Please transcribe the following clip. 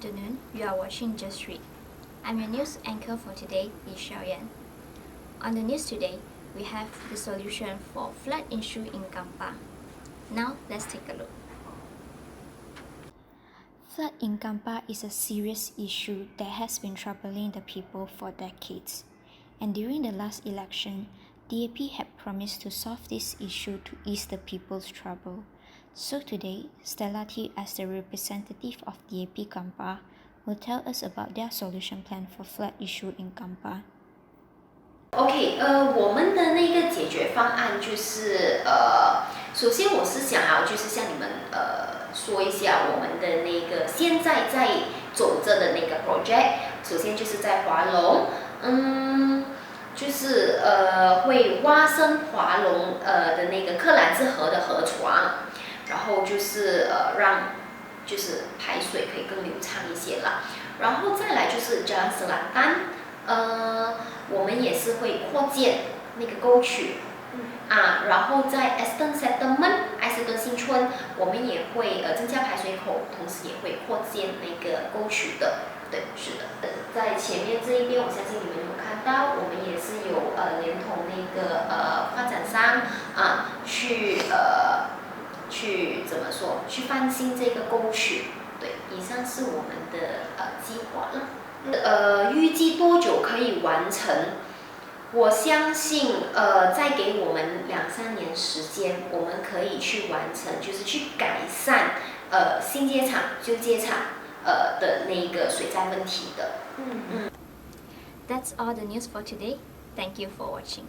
afternoon. You are watching Just Read. I'm your news anchor for today, Li Xiaoyan. On the news today, we have the solution for flood issue in Kampar. Now, let's take a look. Flood in Kampar is a serious issue that has been troubling the people for decades. And during the last election, DAP had promised to solve this issue to ease the people's trouble. So today, Stella T, as the representative of DAP Kampar, will tell us about their solution plan for flood issue in Kampar. OK， 我们的那个解决方案就是首先我是想要就是向你们说一下我们的那个现在在走着的那个 project， 首先就是在华龙，就是会挖深华龙的那个克兰兹河的河床，然后就是让就是排水可以更流畅一些啦，然后再来就是Jalan Selatan，我们也是会扩建那个沟渠，然后在 Eastern Settlement 埃斯顿新村，我们也会增加排水口，同时也会扩建那个沟渠的。对，是的，在前面这一边，我相信你们有看到，我们也是有连同那个发展商去怎么说？去翻新这个沟渠。对，以上是我们的计划了。预计多久可以完成？我相信再给我们2-3年时间，我们可以去完成，就是去改善新街场、旧街场的那个水灾问题的。That's all the news for today. Thank you for watching.